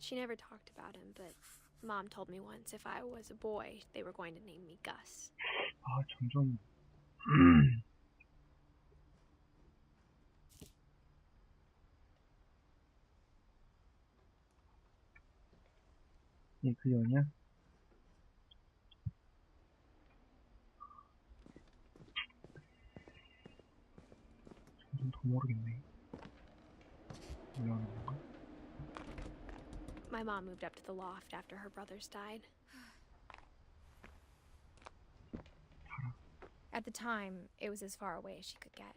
She never talked about him, but Mom told me once if I was a boy, they were going to name me Gus. 아, 점점 얘 그 연이야? 점점 더 모르겠네. 올라가는 건가? My mom moved up to the loft after her brothers died. At the time, it was as far away as she could get.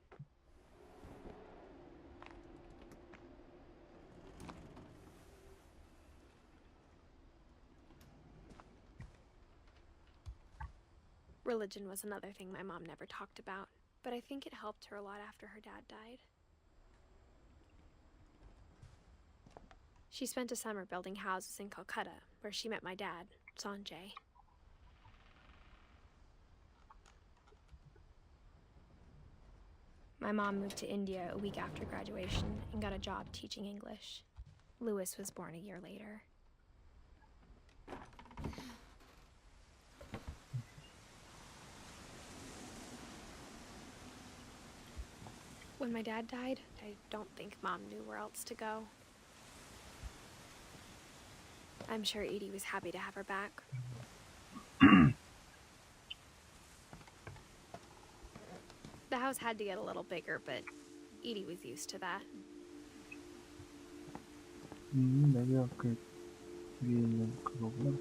Religion was another thing my mom never talked about, but I think it helped her a lot after her dad died. She spent a summer building houses in Calcutta, where she met my dad, Sanjay. My mom moved to India a week after graduation and got a job teaching English. Louis was born a year later. When my dad died, I don't think Mom knew where else to go. I'm sure Edie was happy to have her back. The house had to get a little bigger, but Edie was used to that. 여기가 그 위에 있는 그거구나.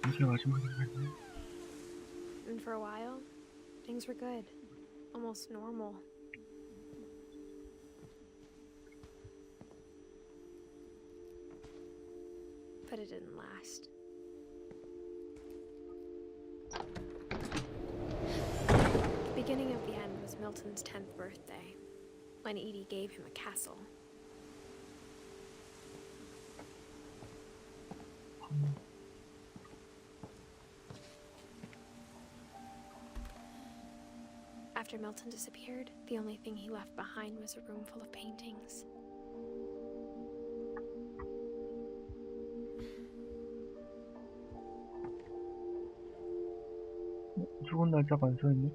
이게 마지막인가요? And for a while, things were good. Almost normal. But it didn't last. The beginning of the end was Milton's 10th birthday, when Edie gave him a castle. After Milton disappeared, the only thing he left behind was a room full of paintings. 죽은 날짜가 안 써있네?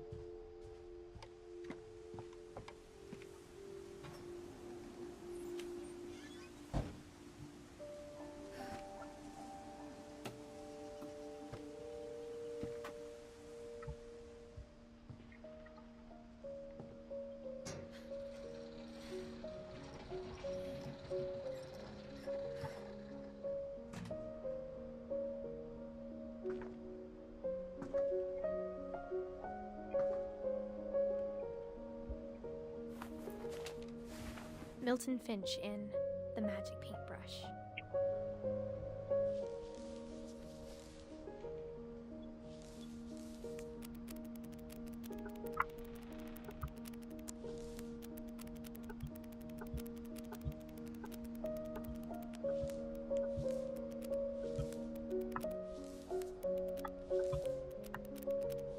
Milton Finch in The Magic Paintbrush.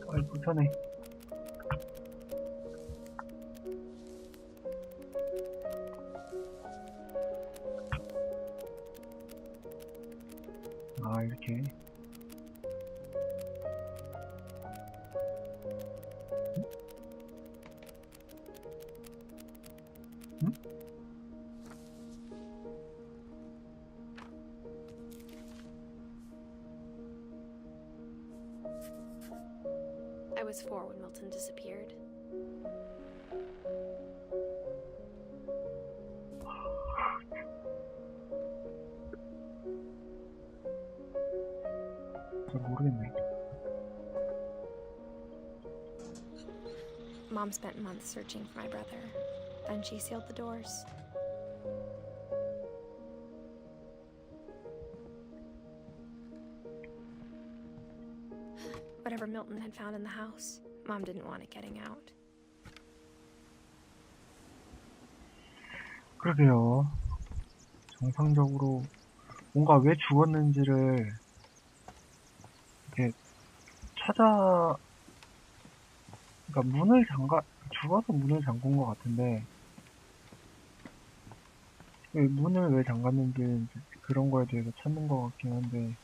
아이, 불편해. 아, 이렇게. 응? I was 4 when Milton disappeared. 잘 모르겠네. Mom spent months searching for my brother. Then she sealed the doors. Whatever Milton had found in the house, Mom didn't want it getting out. 그러게요. 정상적으로 뭔가 왜 죽었는지를 이렇게 그러니까 죽어서 문을 잠근 것 같은데, 문을 왜 잠갔는지 이제 그런 거에 대해서 찾는 것 같긴 한데,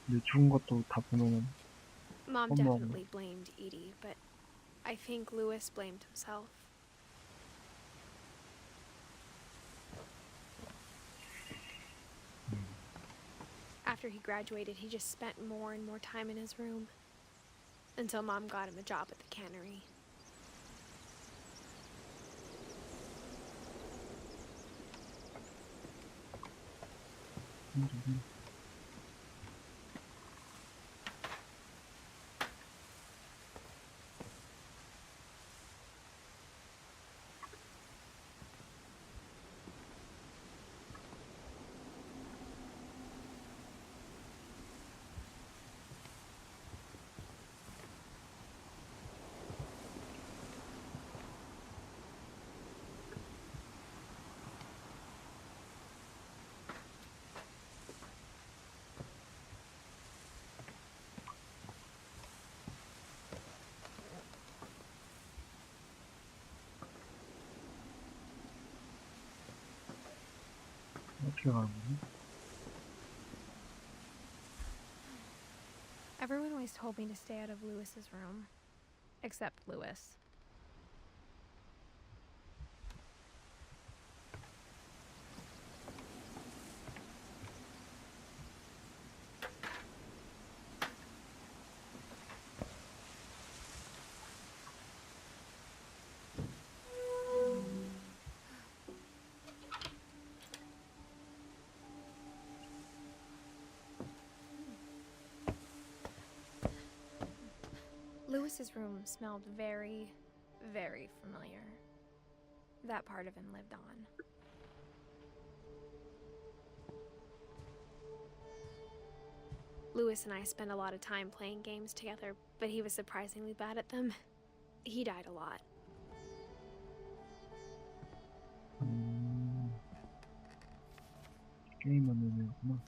근데 죽은 것도 다 보면은 Mom 허무하고. definitely blamed Edie, but I think Louis blamed himself. After he graduated, he just spent more and more time in his room. Until Mom got him a job at the cannery. 어떻게 가는 거지? Everyone always told me to stay out of Louis's room. Except Louis. Louis's room smelled very, very familiar. That part of him lived on. Louis and I spent a lot of time playing games together, but he was surprisingly bad at them. He died a lot. 게임하는 애구나.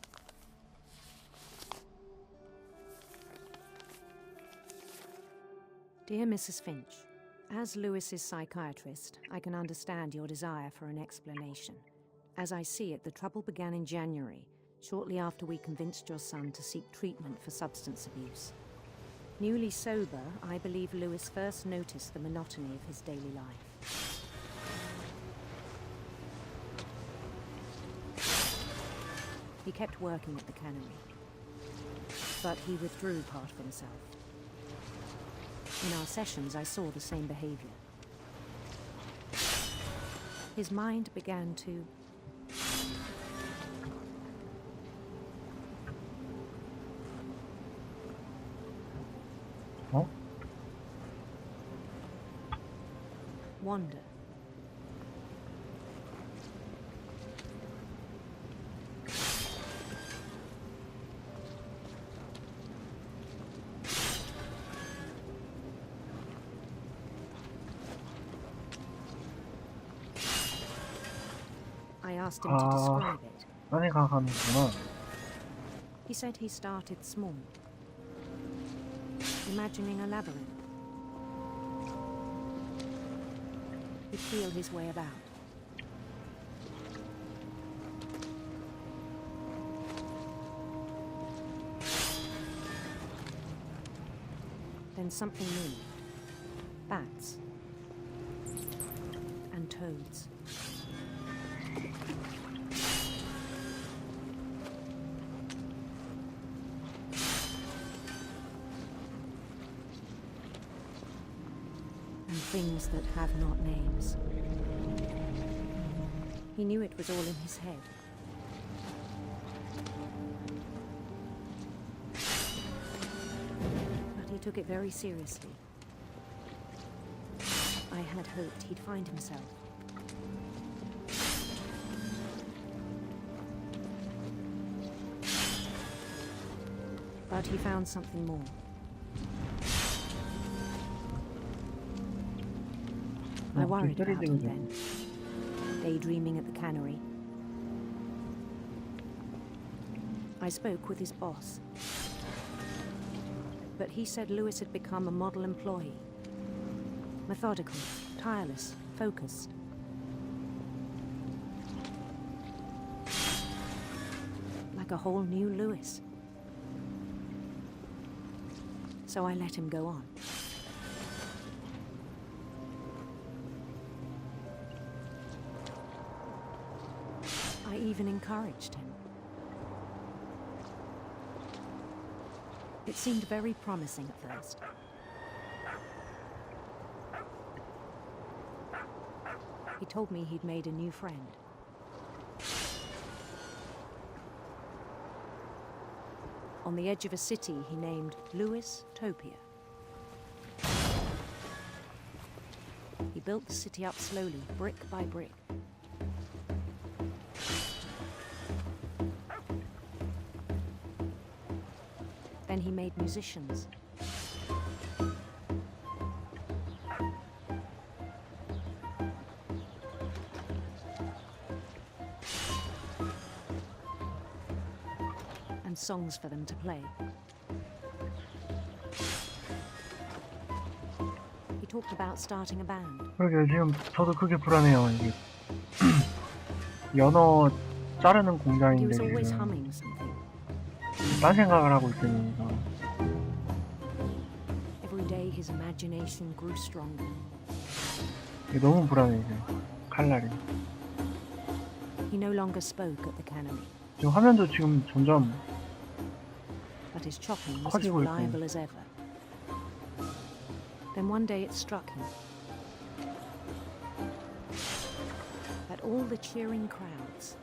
Dear Mrs. Finch, as Lewis's psychiatrist, I can understand your desire for an explanation. As I see it, the trouble began in January, shortly after we convinced your son to seek treatment for substance abuse. Newly sober, I believe Lewis first noticed the monotony of his daily life. He kept working at the cannery, but he withdrew part of himself. In our sessions, I saw the same behavior. His mind began to wander. I asked him to describe it. 안에 가는구나. He said he started small, imagining a labyrinth. He'd feel his way about. Then something moved. Bats. And toads. And things that have not names. He knew it was all in his head. But he took it very seriously. I had hoped he'd find himself. But he found something more. I worried about him then, daydreaming at the cannery. I spoke with his boss, but he said Lewis had become a model employee. Methodical, tireless, focused. Like a whole new Lewis. So I let him go on. I even encouraged him. It seemed very promising at first. He told me he'd made a new friend. On the edge of a city he named Lewis Topia. He built the city up slowly, brick by brick. Then he made musicians. And songs for them to play. He talked about starting a band. 그러게 지금 저도 그게 불안해요. 이게 연어 자르는 He 공장인데 was always 지금 humming something. 딴 생각을 하고 있으니까 Every day his imagination grew stronger. 이게 너무 불안해 이제 칼날이. He no longer spoke at the cannery, 지금 화면도 지금 점점 but his chopping was as 커지고 있고. reliable as ever. Then one day it struck him that all the cheering crowds,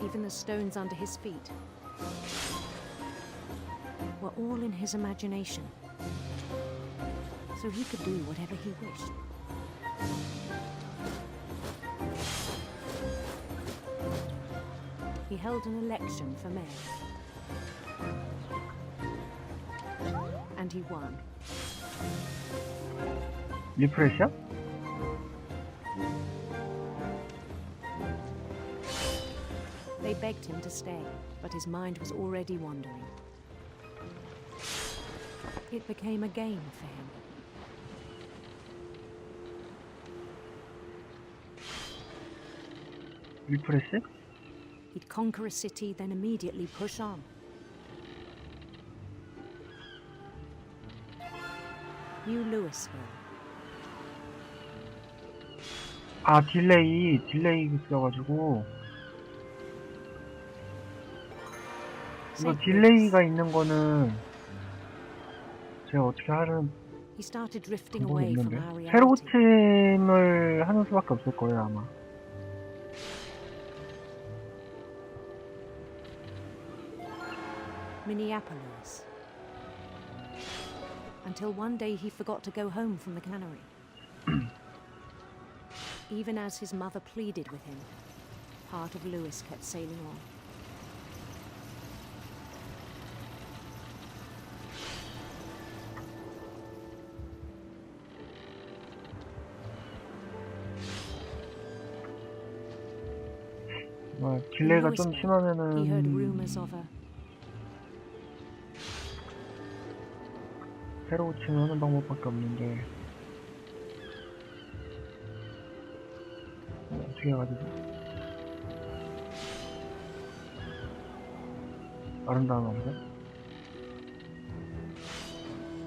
even the stones under his feet, were all in his imagination, so he could do whatever he wished. He held an election for mayor, and he won. 리프레시야? They begged him to stay, but his mind was already wandering. It became a game for him. 리프레시? He'd conquer a city, then immediately push on. New Louisville. 아 딜레이 있어가지고 이거 St. 딜레이가 있는 거는 제가 어떻게 하는 He started drifting 방법이 away from 있는데 our 새로 reality. 고침을 하는 수밖에 없을 거예요 아마. Minneapolis. Until one day he forgot to go home from the cannery. Even as his mother pleaded with him, part of Lewis kept sailing on. 딜레이가 In 좀 Louisville, he heard 심하면은 rumors of a 새로 고침을 하는 방법밖에 없는데 어떻게 해야 되지? 아름다운 왕자?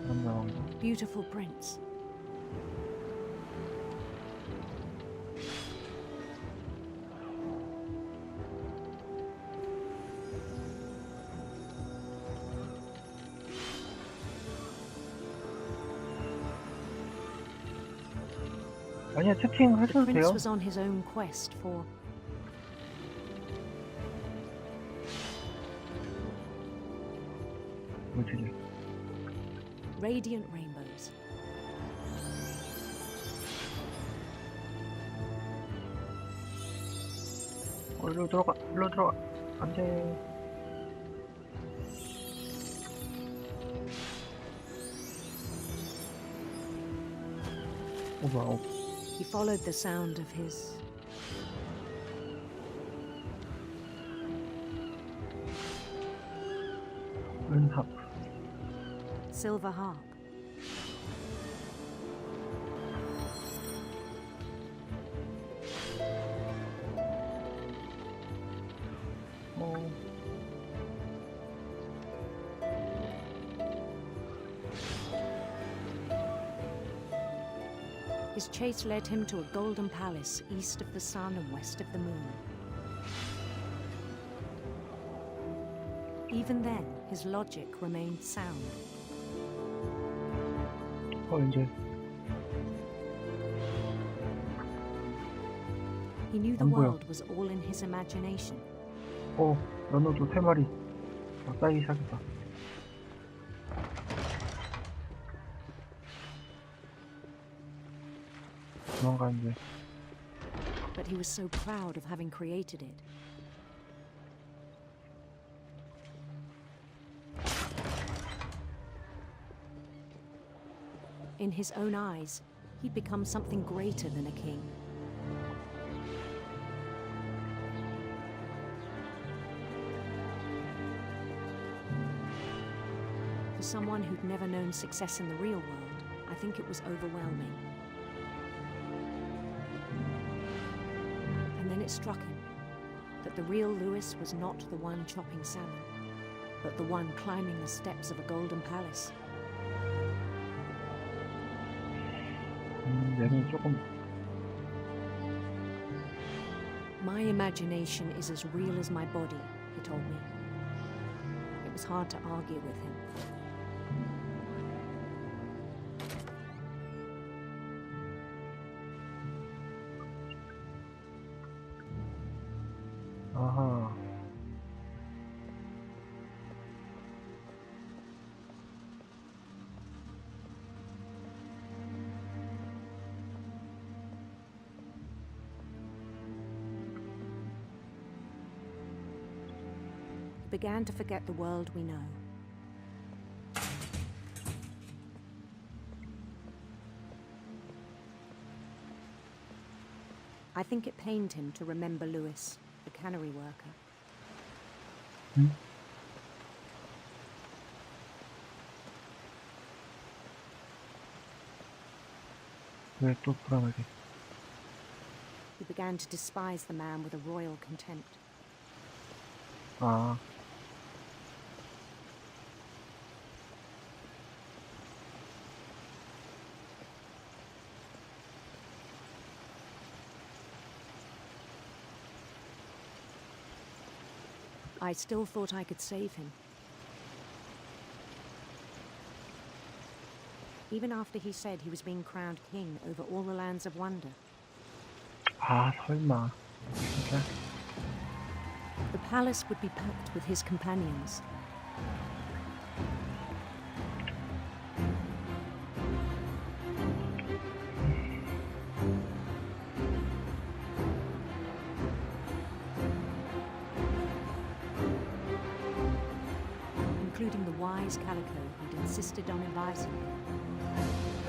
아름다운 왕자? beautiful prince. 아니야 채팅 The 하셔도 prince 돼요. was on his own quest for 뭐지? radiant rainbows. 일로 들어가 안돼. 오바 He followed the sound of his 은합. silver harp. 어, His chase led him to a golden palace east of the sun and west of the moon. Even then, his logic remained sound. 이제 He knew the 안 보여. world was all in his imagination. 연어도 3마리 쌓이기 시작했다. 도망가 이제. But he was so proud of having created it. In his own eyes, he'd become something greater than a king. For someone who'd never known success in the real world, I think it was overwhelming. And then it struck him that the real Lewis was not the one chopping salmon, but the one climbing the steps of a golden palace. 얘는 조금 My imagination is as real as my body, he told me. It was hard to argue with him. 아하. He began to forget the world we know. I think it pained him to remember Lewis, the cannery worker. 응? 왜 또 불안하게? He began to despise the man with a royal contempt. 아, I still thought I could save him. Even after he said he was being crowned king over all the lands of wonder. 아 설마. 진짜? The palace would be packed with his companions. Including the wise Calico who'd insisted on advising him.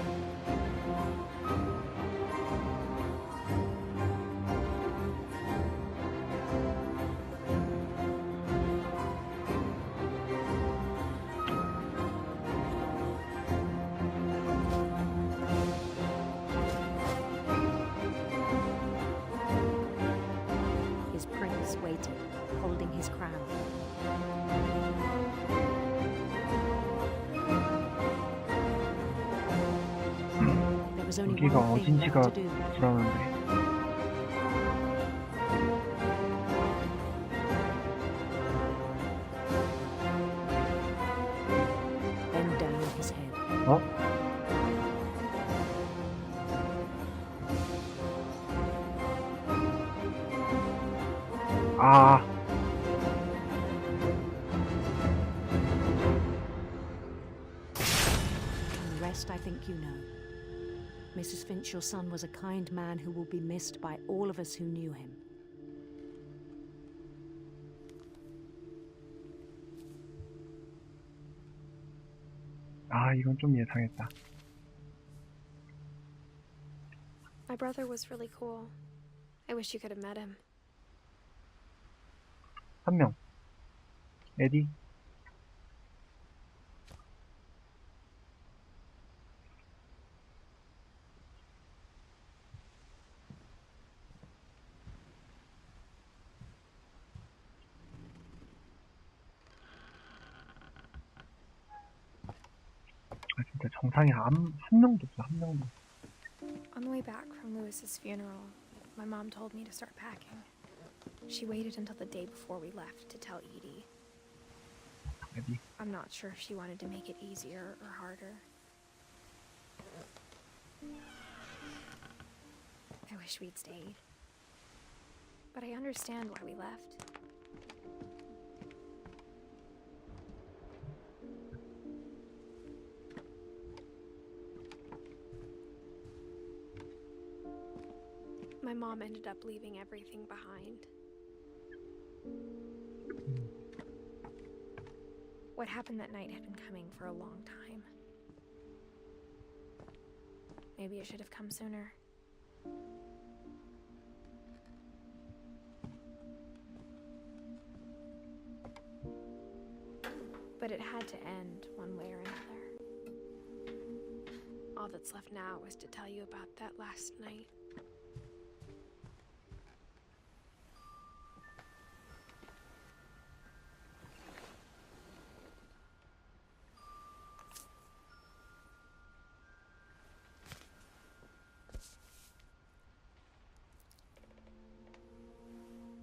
His prince waited, holding his crown. There was only 여기가 one thing left 어딘지가 to do. 불안한데. Bend down his head. 어? 아, And the rest I think you know. Mrs. Finch, your son was a kind man who will be missed by all of us who knew him. 아 이건 좀 예상했다. My brother was really cool. I wish you could have met him. 한 명. 에디. 정상에 한 명도 없어, 한 명도. On the way back from Lewis's funeral, my mom told me to start packing. She waited until the day before we left to tell Edie. 에디. I'm not sure if she wanted to make it easier or harder. I wish we'd stayed. But I understand why we left. My mom ended up leaving everything behind. What happened that night had been coming for a long time. Maybe it should have come sooner. But it had to end one way or another. All that's left now is to tell you about that last night.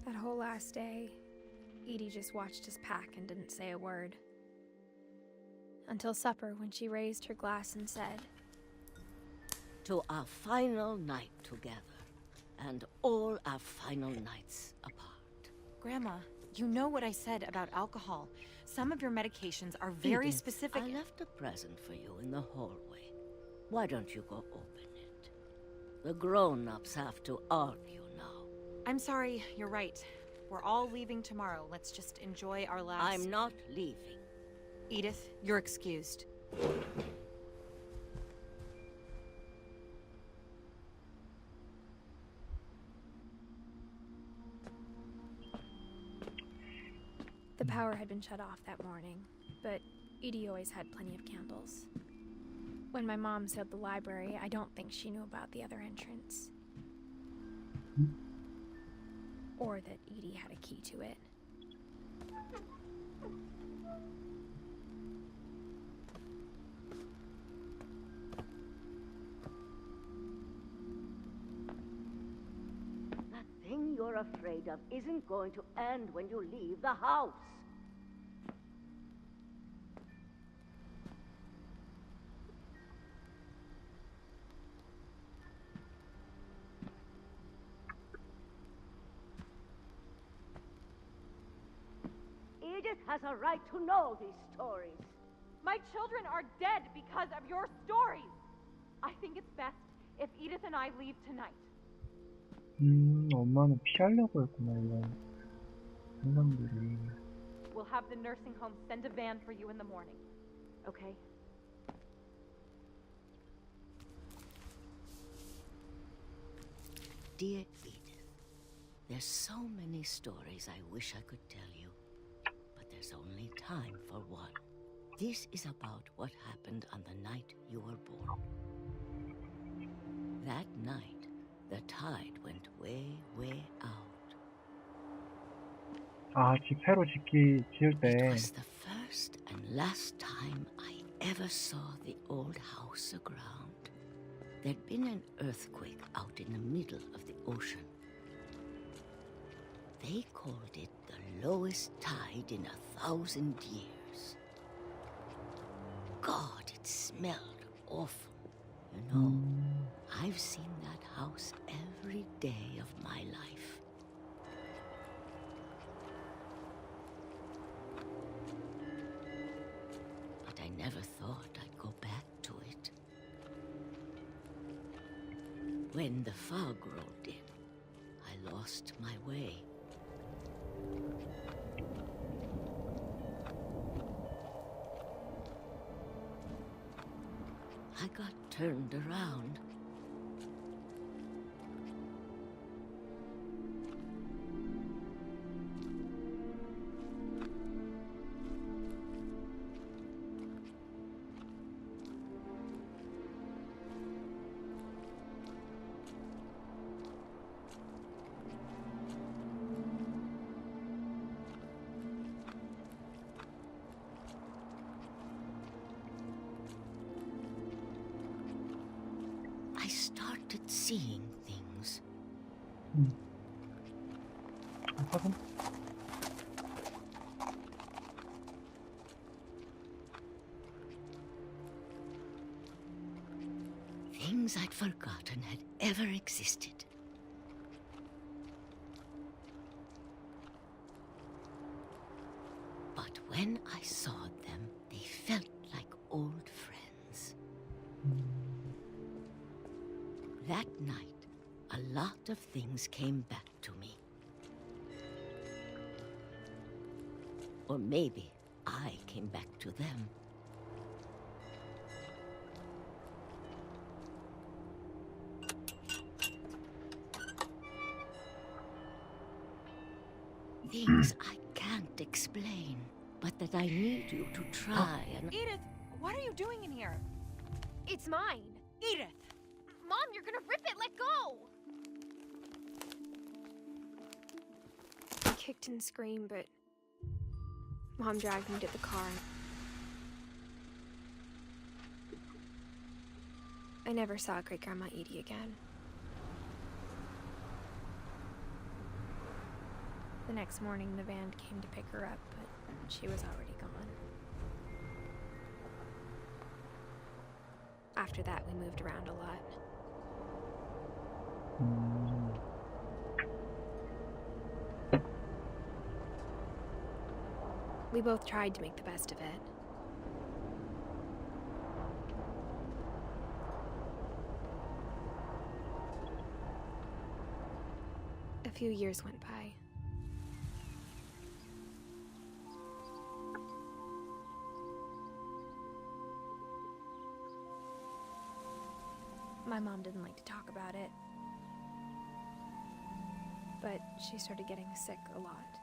That whole last day, Edie just watched us pack and didn't say a word. Until supper, when she raised her glass and said, To our final night together, and all our final nights apart. Grandma, you know what I said about alcohol. Some of your medications are very Edith, specific. I left a present for you in the hallway. Why don't you go open it? The grown-ups have to argue now. I'm sorry, you're right. We're all leaving tomorrow. Let's just enjoy our last... I'm not leaving. Edith, you're excused. the power had been shut off that morning, but Edie always had plenty of candles. When my mom sealed the library, I don't think she knew about the other entrance. Or that Edie had a key to it. That thing you're afraid of isn't going to end when you leave the house. Edith has a right to know these stories. My children are dead because of your stories. I think it's best if Edith and I leave tonight. 엄마는 피하려고 했구나, 이런 상상들이. We'll have the nursing home send a van for you in the morning. Okay? Dear Edith, there's so many stories I wish I could tell you, but there's only time for one. This is about what happened on the night you were born. That night, the tide went way, way out. 아, 집 새로 지을 It 때. was the first and last time I ever saw the old house aground. There'd been an earthquake out in the middle of the ocean. They called it the lowest tide in 1,000 years. God, it smelled awful. You know, I've seen that house every day of my life. But I never thought I'd go back to it. When the fog rolled in, I lost my way. I got turned around. started seeing things. 확인? Things I'd forgotten had ever existed. But when I saw them, they felt like old friends. That night, a lot of things came back to me. Or maybe I came back to them. Things I can't explain, but that I need you to try and... Edith, what are you doing in here? It's mine. Edith! Mom, you're gonna rip it. Let go. I kicked and screamed, but Mom dragged me to the car. I never saw Great Grandma Edie again. The next morning, the van came to pick her up, but she was already gone. After that, we moved around a lot. We both tried to make the best of it. A few years went by. My mom didn't like to talk about it, but she started getting sick a lot.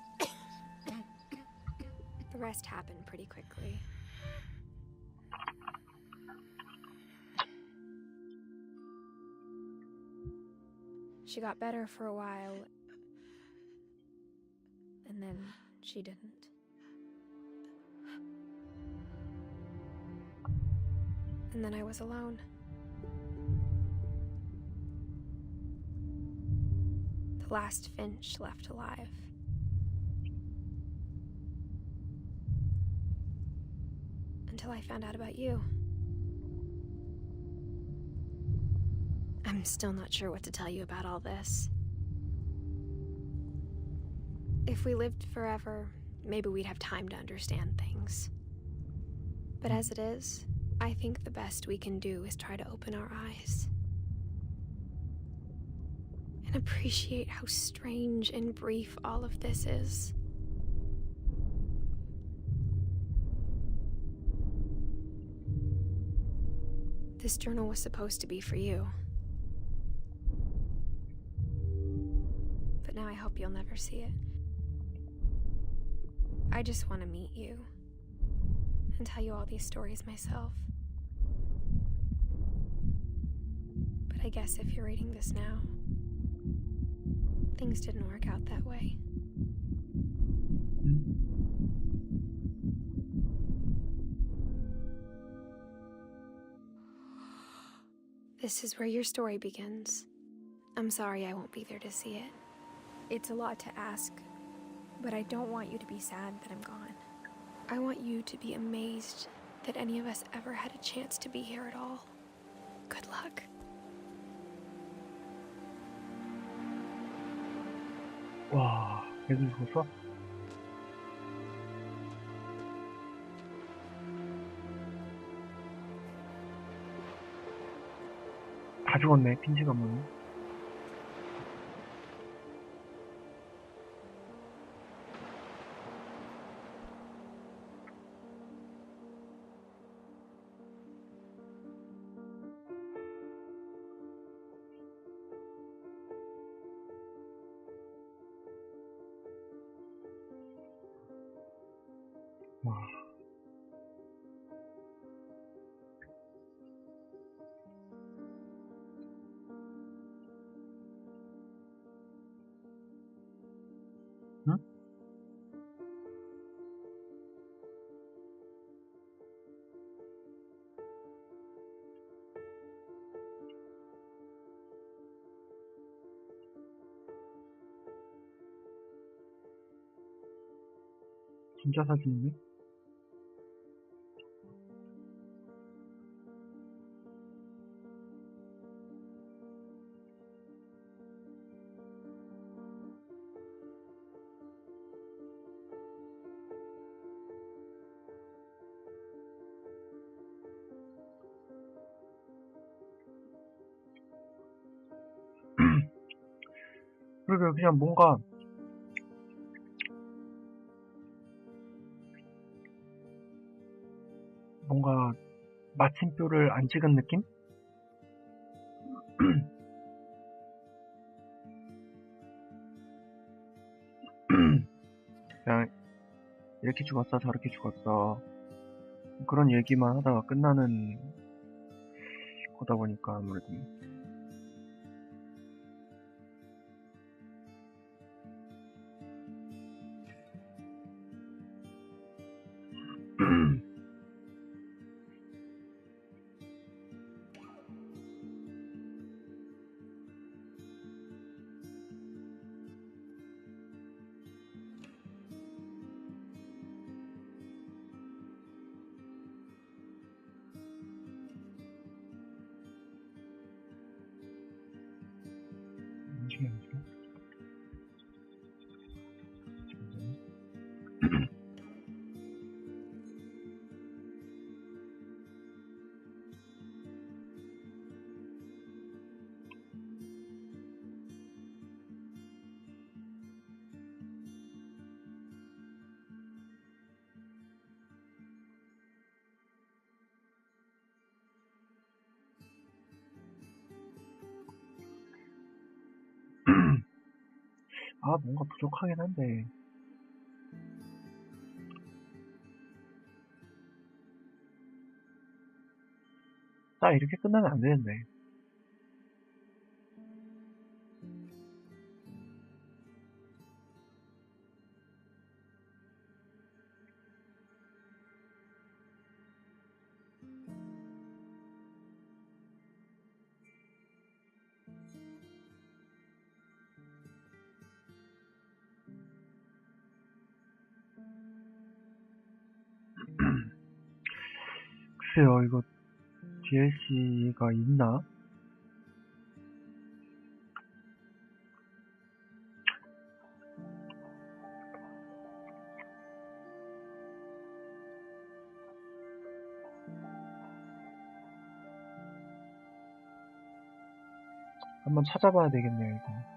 The rest happened pretty quickly. She got better for a while, and then she didn't. And then I was alone. The last Finch left alive. Until I found out about you. I'm still not sure what to tell you about all this. If we lived forever, maybe we'd have time to understand things. But as it is, I think the best we can do is try to open our eyes. And appreciate how strange and brief all of this is. This journal was supposed to be for you. But now I hope you'll never see it. I just want to meet you and tell you all these stories myself. But I guess if you're reading this now, things didn't work out that way. This is where your story begins. I'm sorry I won't be there to see it. It's a lot to ask, but I don't want you to be sad that I'm gone. I want you to be amazed that any of us ever had a chance to be here at all. Good luck. 와, 얘도 죽었어? 다 죽었네, 핀치가 뭐니? 와. 응? 진짜 사진이네? 그러게 그냥 뭔가 마침표를 안 찍은 느낌? 그냥 이렇게 죽었어 저렇게 죽었어 그런 얘기만 하다가 끝나는 거다 보니까 아무래도 음식이 아니라 아 뭔가 부족하긴 한데 딱 이렇게 끝나면 안 되는데 글쎄요 이거 DLC가 있나? 한번 찾아봐야 되겠네요 이거